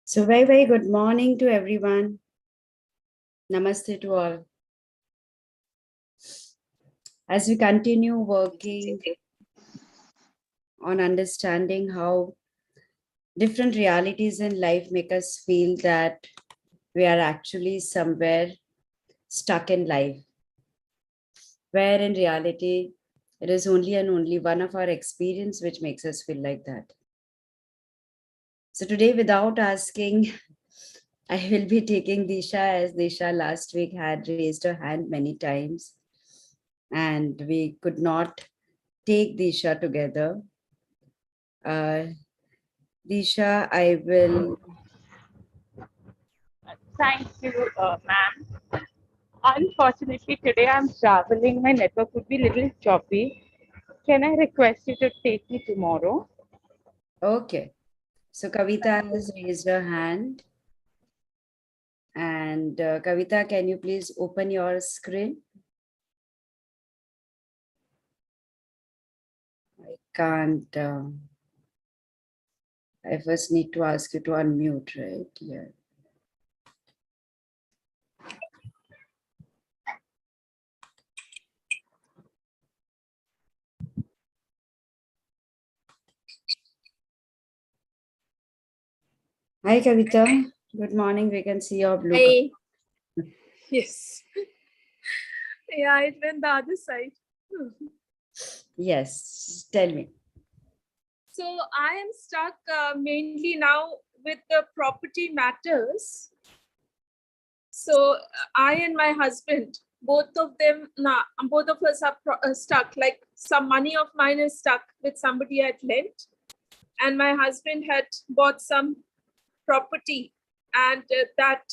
So very good morning to everyone. Namaste to all. As we continue working on understanding how different realities in life make us feel that we are actually somewhere stuck in life, where in reality it is only and only one of our experience which makes us feel like that. So today, without asking, I will be taking Disha, as Disha last week had raised her hand many times and we could not take Disha together. Disha, I will. Thank you, ma'am. Unfortunately, today I'm traveling. My network would be a little choppy. Can I request you to take me tomorrow? Okay. So Kavita has raised her hand. And Kavita, can you please open your screen? I can't. I first need to ask you to unmute, right? Yeah. Hi, Kavita. Good morning. We can see your blue. Hey. Yes. Yeah, it went the other side. Yes. Tell me. So I am stuck mainly now with the property matters. So I and my husband, both of us are stuck. Like some money of mine is stuck with somebody at lent, and my husband had bought some property, and that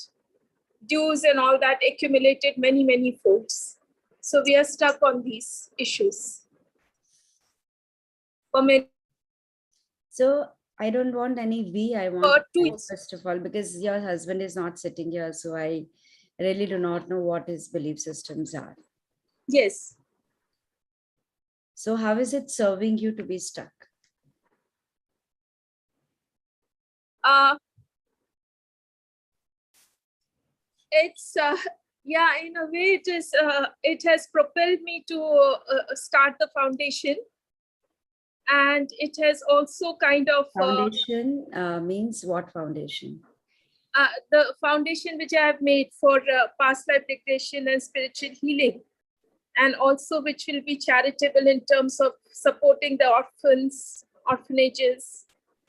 dues and all that accumulated many folds. So we are stuck on these issues. For many. So I don't want any we. I want two. first of all, because your husband is not sitting here, so I really do not know what his belief systems are. Yes. So how is it serving you to be stuck? It's yeah, in a way it is. It has propelled me to start the foundation, and it has also kind of Foundation means what foundation? The foundation which I have made for past life regression and spiritual healing, and also which will be charitable in terms of supporting the orphans, orphanages,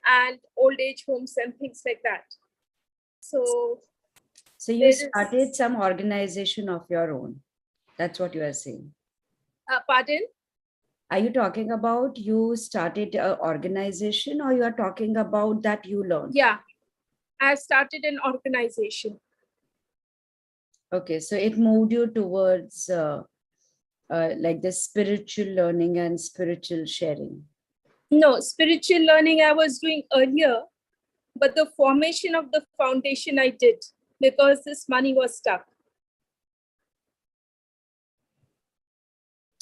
and old age homes and things like that. So you started some organization of your own. That's what you are saying. Pardon? Are you talking about you started an organization, or you are talking about that you learned? Yeah, I started an organization. Okay, so it moved you towards like the spiritual learning and spiritual sharing. No, spiritual learning I was doing earlier, but the formation of the foundation I did because this money was stuck.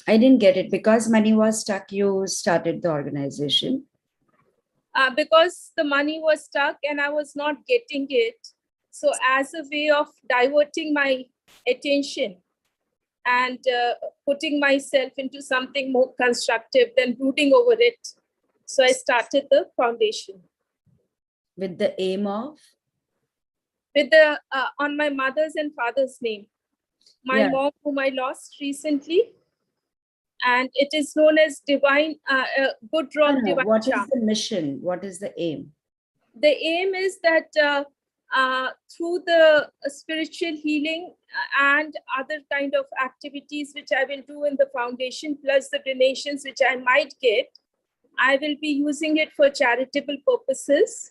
I didn't get it. Because money was stuck, you started the organization? Because the money was stuck and I was not getting it. So as a way of diverting my attention and putting myself into something more constructive than brooding over it, so I started the foundation. With the aim of? With the on my mother's and father's name. My mom, whom I lost recently, and it is known as divine good wrong divine what charm. Is the mission? What is the aim? The aim is that through the spiritual healing and other kind of activities which I will do in the foundation, plus the donations which I might get, I will be using it for charitable purposes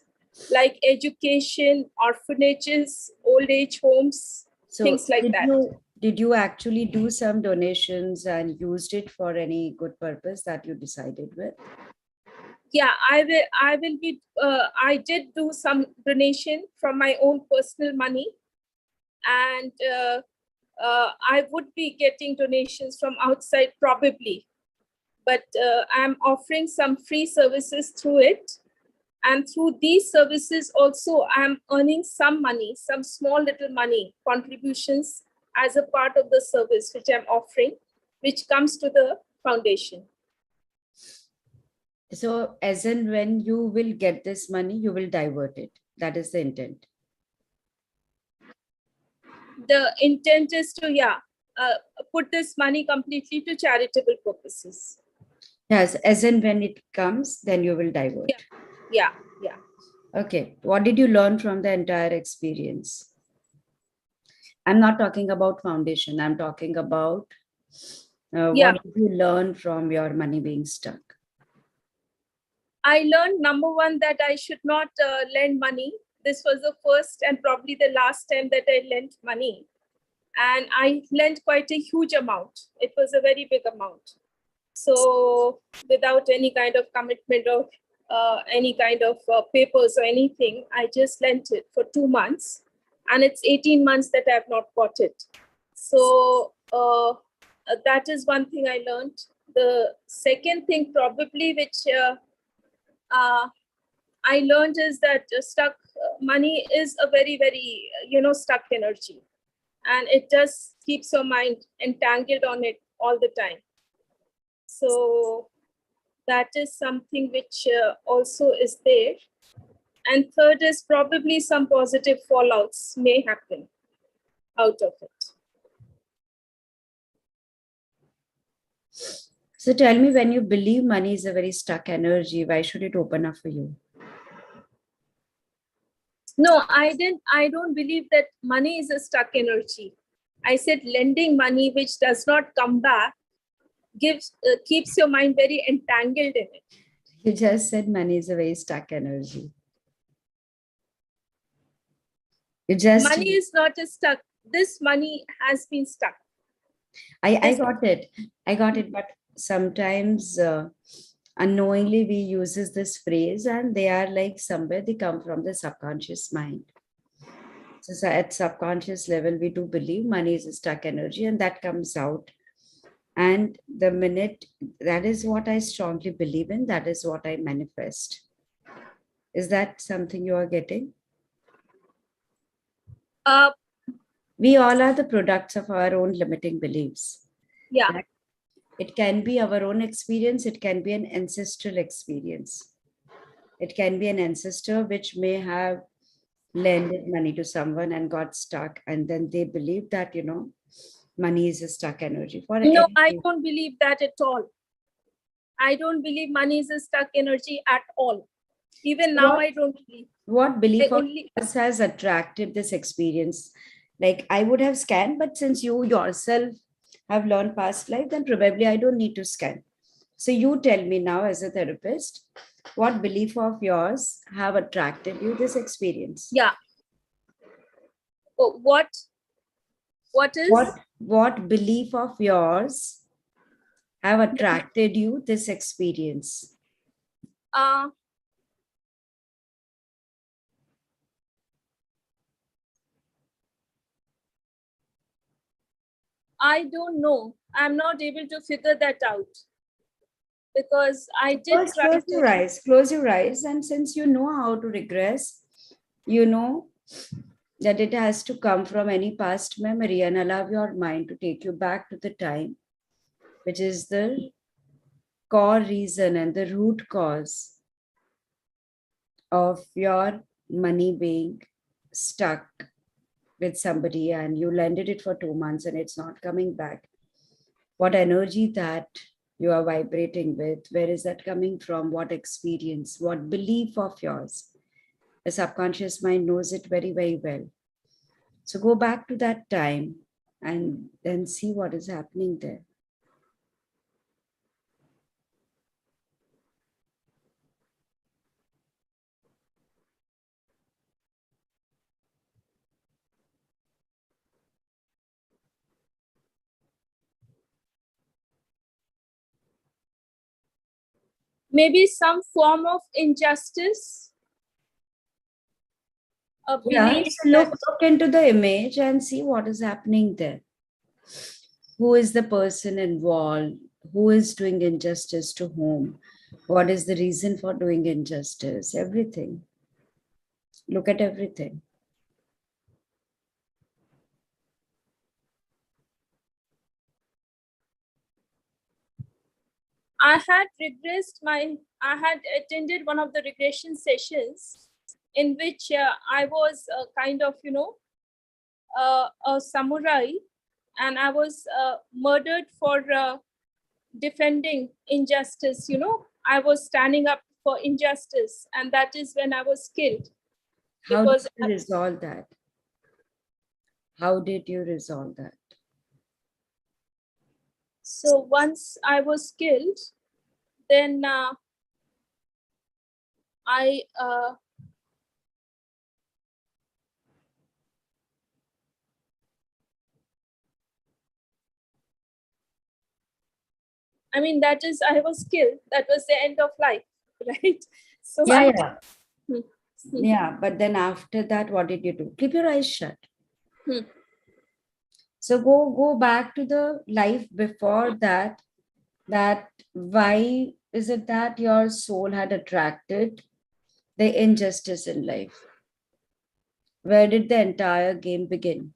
like education, orphanages, old age homes, things like that. Did you actually do some donations and used it for any good purpose that you decided with? Yeah, I will be, I did do some donation from my own personal money, and I would be getting donations from outside probably, but I'm offering some free services through it. And through these services also, I'm earning some money, some small little money, contributions as a part of the service which I'm offering, which comes to the foundation. So as and when you will get this money, you will divert it. That is the intent. The intent is to, put this money completely to charitable purposes. Yes, as and when it comes, then you will divert. Yeah. Okay. What did you learn from the entire experience? I'm not talking about foundation. I'm talking about Yeah. what did you learn from your money being stuck? I learned, number one, that I should not lend money. This was the first and probably the last time that I lent money. And I lent quite a huge amount. It was a very big amount. So without any kind of commitment of any kind of papers or anything, I just lent it for 2 months. And it's 18 months that I have not got it. So that is one thing I learned. The second thing probably which I learned is that stuck money is a very, very, stuck energy. And it just keeps your mind entangled on it all the time. So that is something which also is there. And third is probably some positive fallouts may happen out of it. So tell me, when you believe money is a very stuck energy, why should it open up for you? No, I don't believe that money is a stuck energy. I said lending money which does not come back keeps your mind very entangled in it. You just said money is a very stuck energy. Money is not a stuck. This money has been stuck. I got it. I got it. But sometimes unknowingly we uses this phrase, and they are like somewhere they come from the subconscious mind. So at subconscious level, we do believe money is a stuck energy, and that comes out. And the minute that is what I strongly believe in, that is what I manifest. Is that something you are getting? We all are the products of our own limiting beliefs. Yeah. It can be our own experience. It can be an ancestral experience. It can be an ancestor which may have lended money to someone and got stuck. And then they believe that, money is a stuck energy. No, I don't believe that at all. I don't believe money is a stuck energy at all. Even now, I don't believe. What belief of us has attracted this experience? Like I would have scanned, but since you yourself have learned past life, then probably I don't need to scan. So you tell me now as a therapist, what belief of yours have attracted you this experience? Yeah. What is? What belief of yours have attracted you this experience? I don't know. I'm not able to figure that out. Because I did close your eyes, and since you know how to regress, you know that it has to come from any past memory, and allow your mind to take you back to the time, which is the core reason and the root cause of your money being stuck with somebody, and you lended it for 2 months and it's not coming back. What energy that you are vibrating with, where is that coming from? What experience, what belief of yours? The subconscious mind knows it very, very well. So go back to that time and then see what is happening there. Maybe some form of injustice. Look into the image and see what is happening there. Who is the person involved? Who is doing injustice to whom? What is the reason for doing injustice? Everything. Look at everything. I had attended one of the regression sessions in which I was kind of, a samurai, and I was murdered for defending injustice. I was standing up for injustice, and that is when I was killed. How did Because you resolve that? How did you resolve that? so once I was killed, then I that is, I was killed. That was the end of life, right? So Yeah. Hmm. Yeah, but then after that, what did you do? Keep your eyes shut. Hmm. So go back to the life before that. That why is it that your soul had attracted the injustice in life? Where did the entire game begin?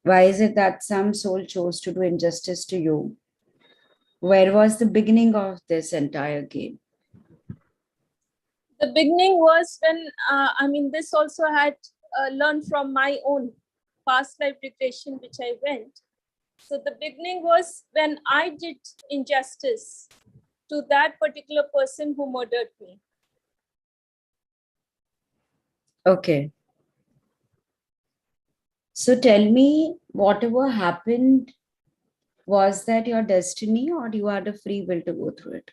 Why is it that some soul chose to do injustice to you? Where was the beginning of this entire game? the beginning was when this also had learned from my own past life regression which I went. So the beginning was when I did injustice to that particular person who murdered me. Okay. So tell me, whatever happened, was that your destiny or you had a free will to go through it?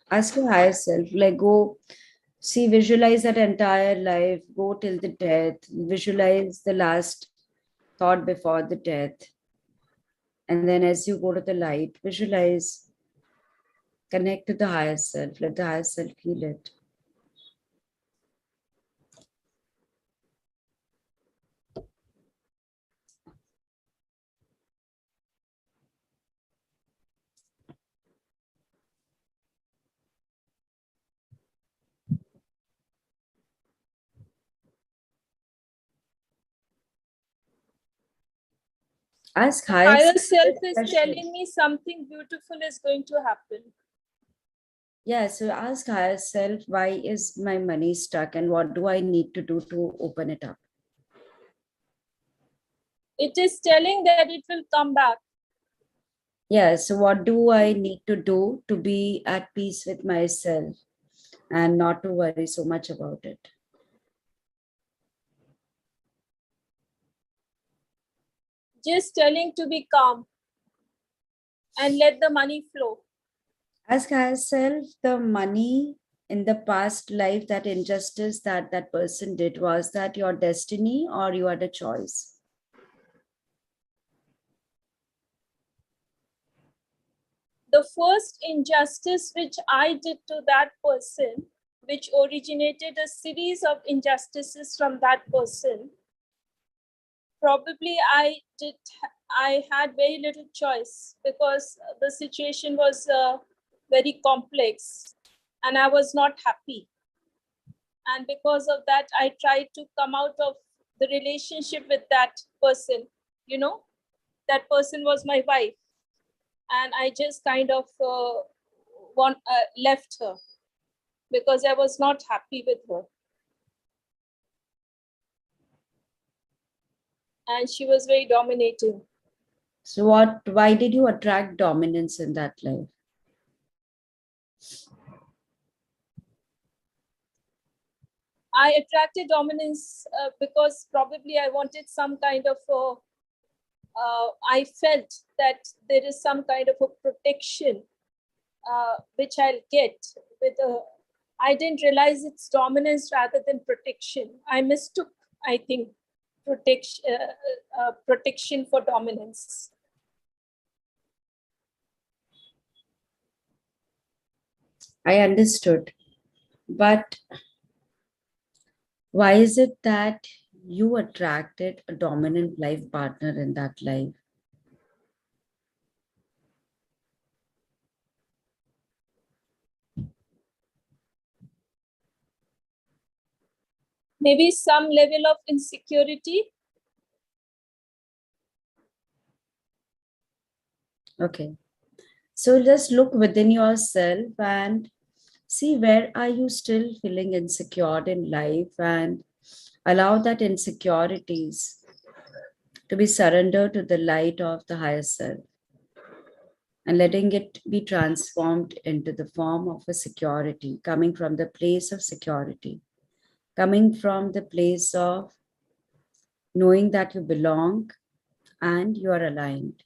Ask your higher self, like go see, visualize that entire life, go till the death, visualize the last thought before the death. And then as you go to the light, visualize, connect to the higher self, let the higher self heal it. Ask higher Higher self self this is question. telling me something beautiful is going to happen. Yeah, so ask higher self, why is my money stuck and what do I need to do to open it up? It is telling that it will come back. Yeah, so what do I need to do to be at peace with myself and not to worry so much about it? Just telling to be calm and let the money flow. Ask yourself, the money in the past life, that injustice that that person did, was that your destiny or you had a choice? The first injustice which I did to that person, which originated a series of injustices from that person, probably I had very little choice because the situation was very complex and I was not happy. And because of that, I tried to come out of the relationship with that person. That person was my wife, and I just kind of left her because I was not happy with her. And she was very dominating. So why did you attract dominance in that life? I attracted dominance because probably I wanted some kind of I felt that there is some kind of a protection which I'll get with a. I didn't realize it's dominance rather than protection. I mistook, I think, protection for dominance. I understood. But why is it that you attracted a dominant life partner in that life? maybe some level of insecurity. Okay. So just look within yourself and see where are you still feeling insecure in life, and allow that insecurities to be surrendered to the light of the higher self, and letting it be transformed into the form of a security, coming from the place of security, coming from the place of knowing that you belong and you are aligned.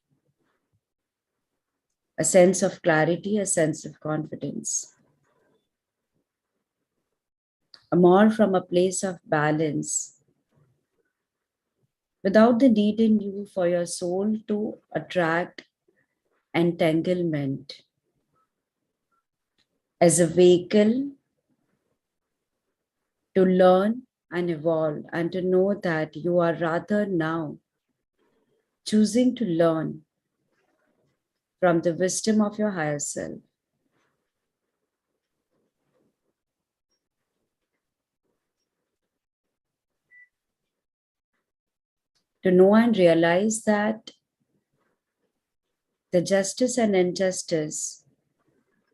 A sense of clarity, a sense of confidence, a more from a place of balance, without the need in you for your soul to attract entanglement as a vehicle to learn and evolve, and to know that you are rather now choosing to learn from the wisdom of your higher self, to know and realize that the justice and injustice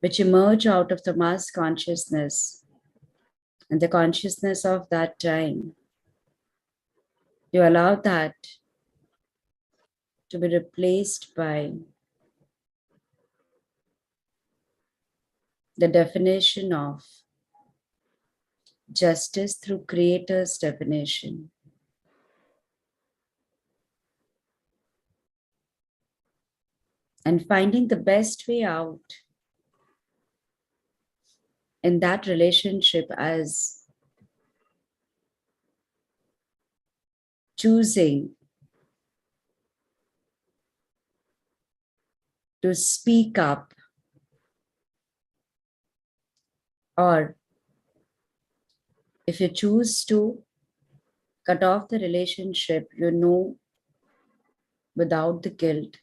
which emerge out of the mass consciousness and the consciousness of that time, you allow that to be replaced by the definition of justice through Creator's definition. And finding the best way out in that relationship as choosing to speak up, or if you choose to cut off the relationship, you know, without the guilt.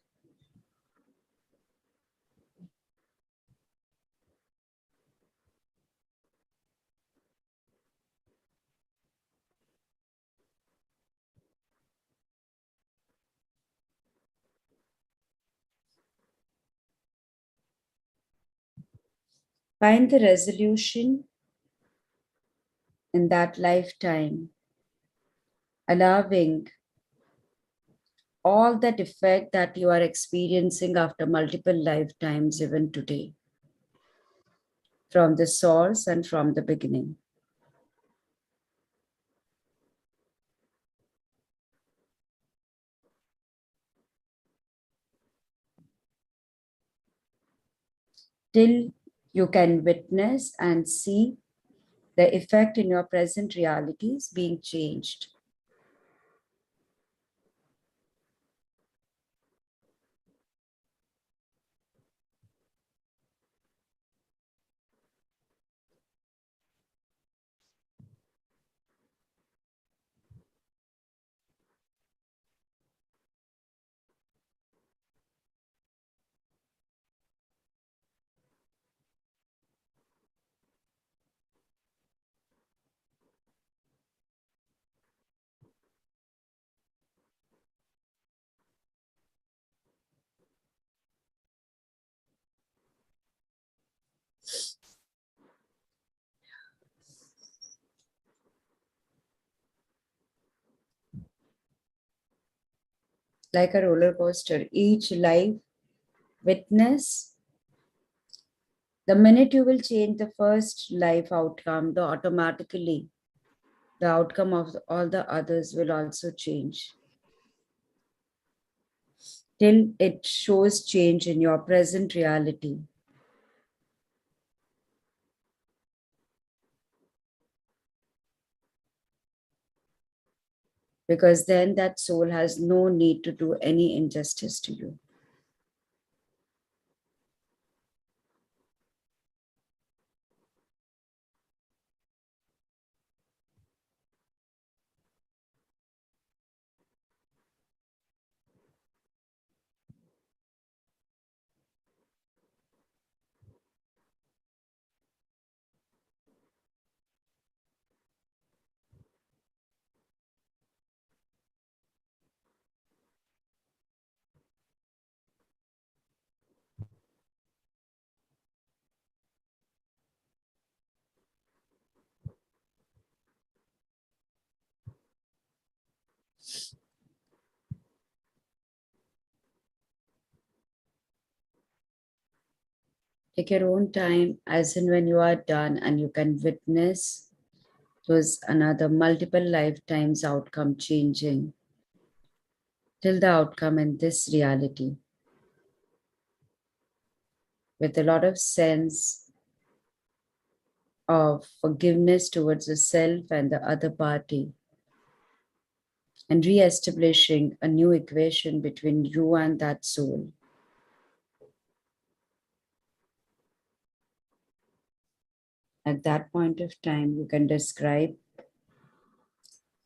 Find the resolution in that lifetime, allowing all that effect that you are experiencing after multiple lifetimes, even today, from the source and from the beginning. Till you can witness and see the effect in your present realities being changed. Like a roller coaster, each life witness, the minute you will change the first life outcome, the automatically the outcome of all the others will also change, till it shows change in your present reality. Because then that soul has no need to do any injustice to you. Take your own time, as in when you are done and you can witness those another multiple lifetimes outcome changing till the outcome in this reality with a lot of sense of forgiveness towards the self and the other party, and re-establishing a new equation between you and that soul. At that point of time, you can describe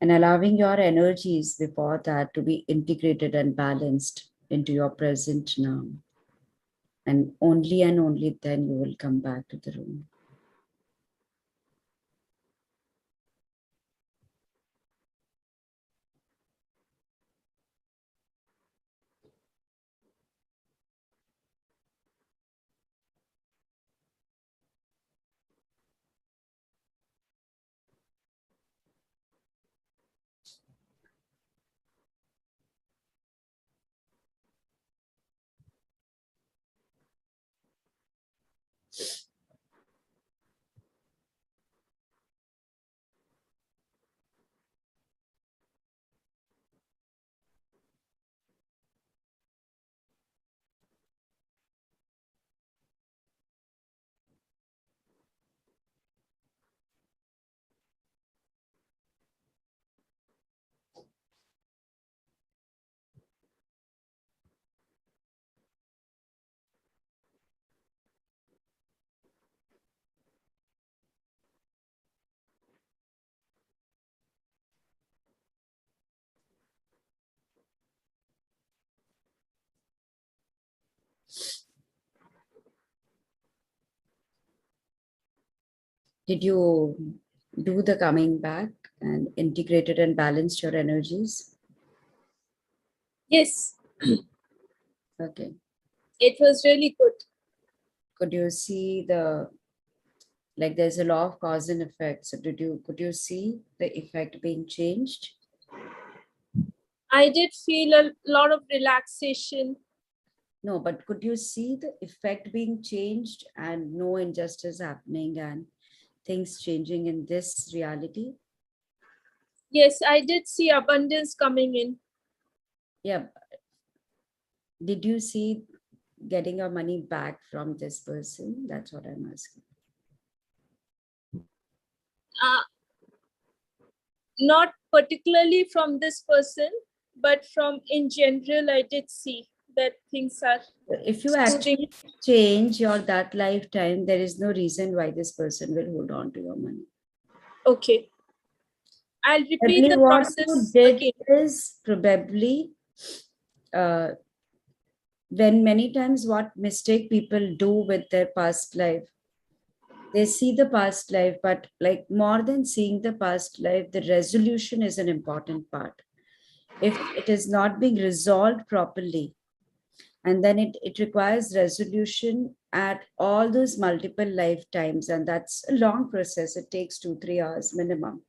and allowing your energies before that to be integrated and balanced into your present now. And only then you will come back to the room. Did you do the coming back and integrated and balanced your energies? Yes, Okay. it was really good. Could you see the, like there's a law of cause and effect. So could you see the effect being changed? I did feel a lot of relaxation. No, but could you see the effect being changed and no injustice happening and things changing in this reality? Yes, I did see abundance coming in. Yeah. Did you see getting your money back from this person? That's what I'm asking. Uh, Not particularly from this person, but from in general, I did see that things are If you smoothing. actually change your that lifetime, there is no reason why this person will hold on to your money. Okay. I'll repeat Probably the what you process did again. is probably uh, when many times what mistake people do with their past life, they see the past life, but like more than seeing the past life, the resolution is an important part. If it is not being resolved properly, and then it requires resolution at all those multiple lifetimes, and that's a long process. It takes 2-3 hours minimum,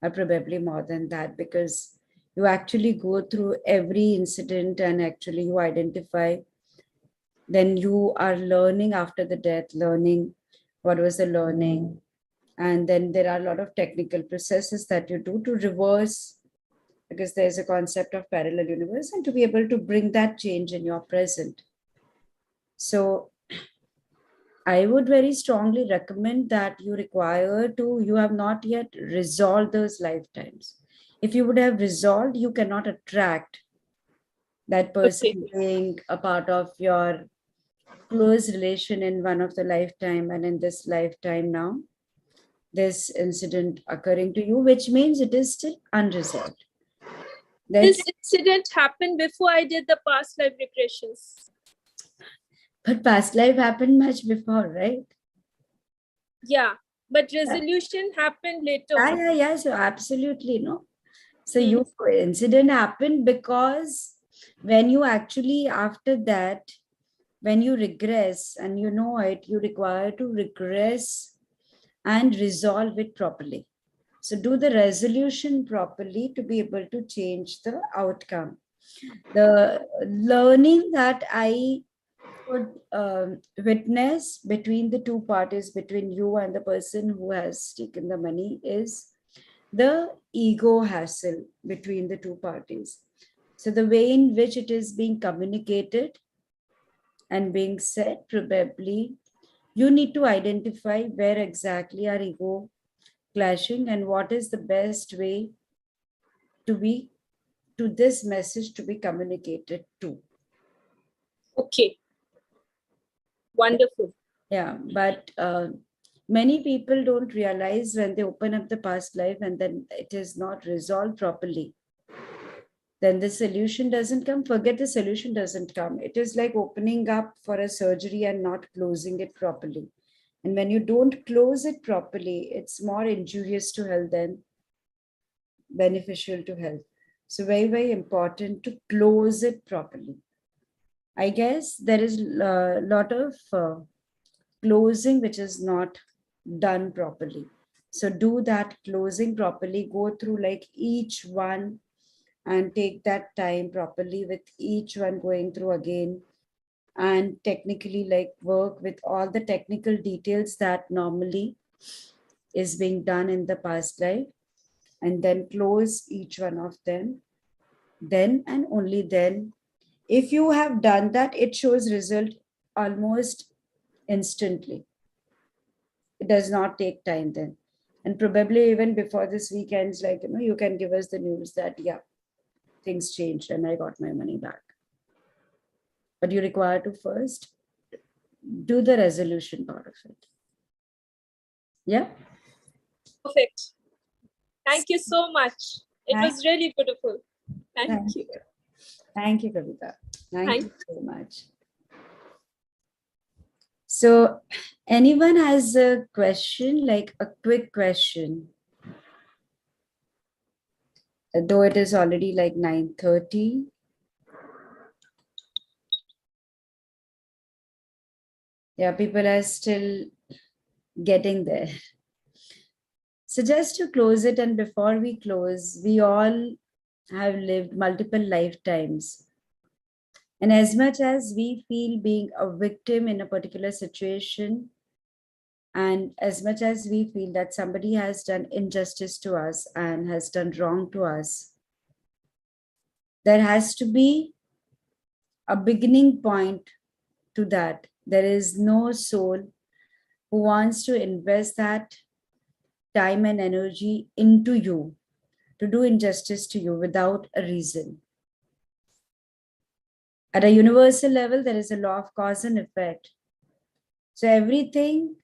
or probably more than that, because you actually go through every incident and actually you identify, then you are learning after the death, learning what was the learning, and then there are a lot of technical processes that you do to reverse, because there's a concept of parallel universe, and to be able to bring that change in your present. So I would very strongly recommend that you have not yet resolved those lifetimes. If you would have resolved, you cannot attract that person Okay. being a part of your close relation in one of the lifetime, and in this lifetime now, this incident occurring to you, which means it is still unresolved. This That's, incident happened before I did the past life regressions. but past life happened much before, right? Yeah, but resolution happened later on. Yeah. So absolutely no. So Hmm. you incident happened because when you actually after that, when you regress and you know it, you require to regress and resolve it properly. So do the resolution properly to be able to change the outcome. The learning that I Would witness between the two parties, between you and the person who has taken the money, is the ego hassle between the two parties. So the way in which it is being communicated and being said, probably you need to identify where exactly are ego clashing and what is the best way to be to this message to be communicated to. Okay, wonderful. Yeah, but many people don't realize when they open up the past life and then it is not resolved properly, then the solution doesn't come. Forget the solution doesn't come. It is like opening up for a surgery and not closing it properly. And when you don't close it properly, it's more injurious to health than beneficial to health. So very, very important to close it properly. I guess there is a lot of closing which is not done properly. So do that closing properly, go through like each one and take that time properly with each one going through again, and technically like work with all the technical details that normally is being done in the past life, and then close each one of them. Then and only then, if you have done that, it shows result almost instantly. It does not take time then. And probably even before this weekend's, like, you can give us the news that, yeah, things changed and I got my money back. But you require to first do the resolution part of it. Yeah. Perfect. Thank you so much. It Thank- was really beautiful. Thank Thank you. you. Thank you, Kavita. Thank Thank you so much. So, anyone has a question, like a quick question? Though it is already like 9:30. Yeah, people are still getting there. So just to close it, and before we close, we all have lived multiple lifetimes. And as much as we feel being a victim in a particular situation, and as much as we feel that somebody has done injustice to us and has done wrong to us, there has to be a beginning point to that. There is no soul who wants to invest that time and energy into you to do injustice to you without a reason. At a universal level, there is a law of cause and effect. So everything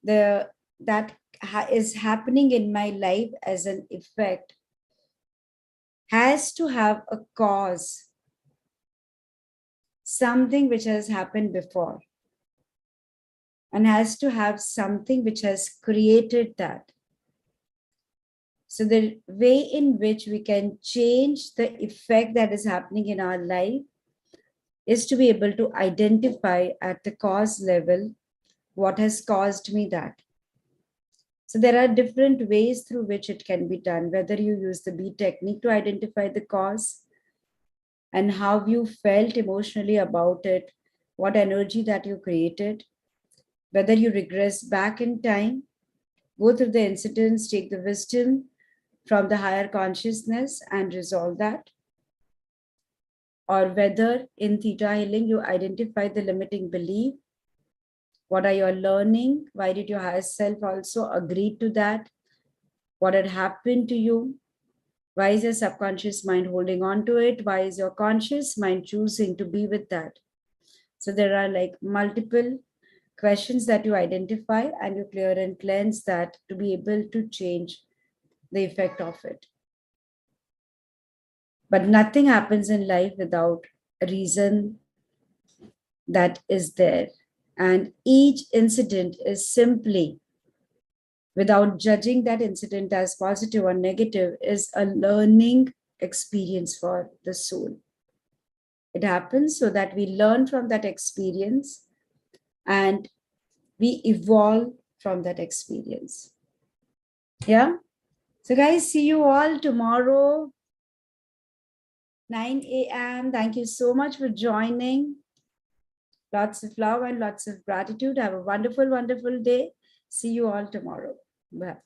that is happening in my life as an effect has to have a cause, something which has happened before, and has to have something which has created that. So the way in which we can change the effect that is happening in our life is to be able to identify at the cause level what has caused me that. So there are different ways through which it can be done, whether you use the B technique to identify the cause and how you felt emotionally about it, what energy that you created, whether you regress back in time, go through the incidents, take the wisdom from the higher consciousness and resolve that, or whether in theta healing you identify the limiting belief. What are your learning? Why did your higher self also agree to that? What had happened to you? Why is your subconscious mind holding on to it? Why is your conscious mind choosing to be with that? So there are like multiple questions that you identify and you clear and cleanse that to be able to change the effect of it. But nothing happens in life without a reason that is there. And each incident is simply, without judging that incident as positive or negative, is a learning experience for the soul. It happens so that we learn from that experience and we evolve from that experience. Yeah. So, guys, see you all tomorrow, 9 a.m. Thank you so much for joining. Lots of love and lots of gratitude. Have a wonderful, wonderful day. See you all tomorrow. Bye.